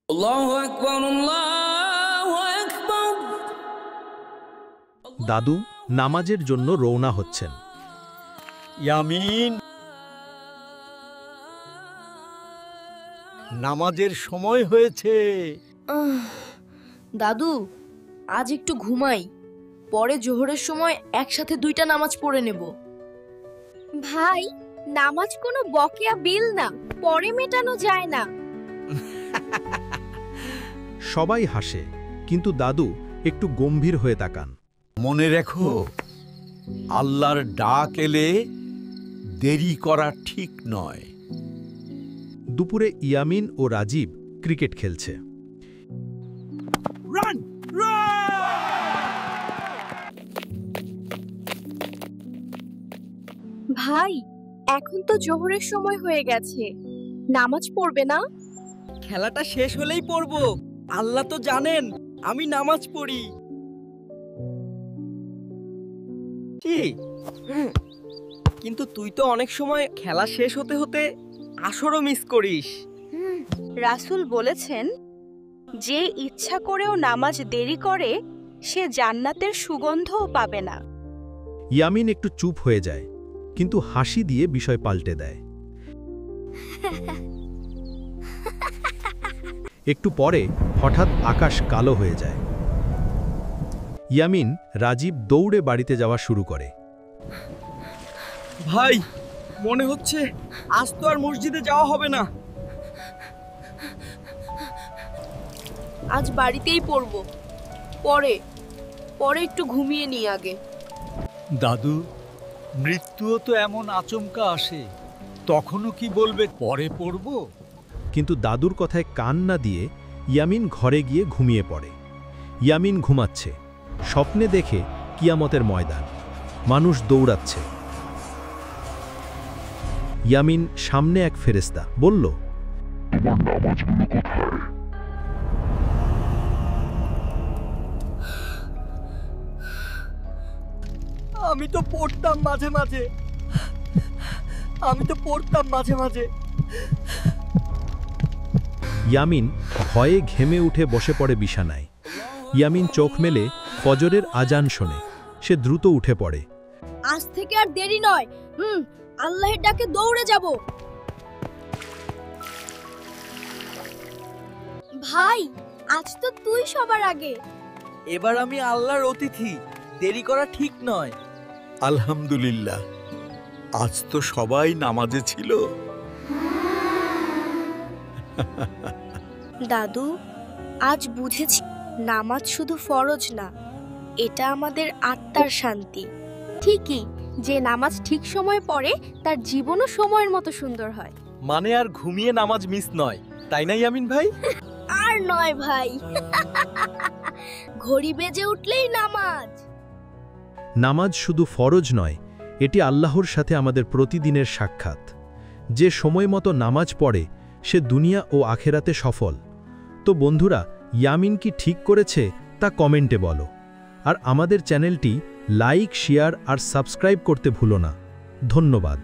আল্লাহু আকবার, আল্লাহু আকবার। দাদু নামাজের জন্য রওনা হচ্ছেন। ইয়ামিন, নামাজের সময় হয়েছে। দাদু, আজ একটু ঘুমাই, পরে জোহরের সময় একসাথে 2টা নামাজ পড়ে নেব। ভাই, নামাজ কোনো বকেয়া বিল না, পরে মেটানো যায় না। সবাই হাসে, কিন্তু দাদু একটু গম্ভীর হয়ে তাকান। মনে রেখো, আল্লাহর ডাক এলে দেরি করা ঠিক নয়। দুপুরে ইয়ামিন ও রাজীব ক্রিকেট খেলছে। ভাই, এখন তো জোহরের সময় হয়ে গেছে, নামাজ পড়বে না? খেলাটা শেষ হলেই পড়বো। আল্লাহ তো জানেন আমি নামাজ পড়ি। কি? কিন্তু তুই তো অনেক সময় খেলা শেষ হতে হতে আসরও মিস করিস। রাসূল বলেছেন, যে ইচ্ছা করেও নামাজ দেরি করে সে জান্নাতের সুগন্ধও পাবে না। ইয়ামিন একটু চুপ হয়ে যায়, কিন্তু হাসি দিয়ে বিষয় পাল্টে দেয়। একটু পরে হঠাৎ আকাশ কালো হয়ে যায়। ইয়ামিন, রাজীব দৌড়ে বাড়িতে যাওয়া শুরু করে। ভাই, মনে হচ্ছে আজ তো আর মসজিদে যাওয়া হবে না। আজ বাড়িতেই পড়ব, পরে একটু ঘুমিয়ে নিই আগে। দাদু, মৃত্যুও তো এমন আচমকা আসে, তখনও কি বলবে পরে পড়ব? কিন্তু দাদুর কথায় কান না দিয়ে ইয়ামিন ঘরে গিয়ে ঘুমিয়ে পড়ে। ইয়ামিন ঘুমাচ্ছে, স্বপ্নে দেখে কিয়ামতের ময়দান, মানুষ দৌড়াচ্ছে। ইয়ামিন সামনে এক ফেরেশতা বলল, আমি তো পড়তাম মাঝে মাঝে। ইয়ামিন ভয়ে ঘেমে উঠে বসে পড়ে বিছানায়। ইয়ামিন চোখ মেলে ফজরের আজান শোনে, সে দ্রুত উঠে পড়ে। আজ থেকে আর দেরি নয়, আল্লাহর ডাকে দৌড়ে যাব। ভাই, আজ তো তুই সবার আগে। এবার আমি আল্লাহর অতিথি, দেরি করা ঠিক নয়। আলহামদুলিল্লাহ, আজ তো সবাই নামাজে ছিল। দাদু, আজ বুঝেছি নামাজ শুধু ফরজ না, এটা আমাদের আত্মার শান্তি। ঠিকই, যে নামাজ ঠিক সময় পড়ে তার জীবনও সময়ের মতো সুন্দর হয়। মানে আর ঘুমিয়ে নামাজ মিস নয়, তাই না ইয়ামিন ভাই? আর নয় ভাই, ঘড়ি বেজে উঠলেই নামাজ। নামাজ শুধু ফরজ নয়, এটি আল্লাহর সাথে আমাদের প্রতিদিনের সাক্ষাৎ। যে সময় মতো নামাজ পড়ে সে দুনিয়া ও আখেরাতে সফল। তো বন্ধুরা, ইয়ামিন কি ঠিক করেছে তা কমেন্টে বলো। আর আমাদের চ্যানেলটি লাইক, শেয়ার আর সাবস্ক্রাইব করতে ভুলো না। ধন্যবাদ।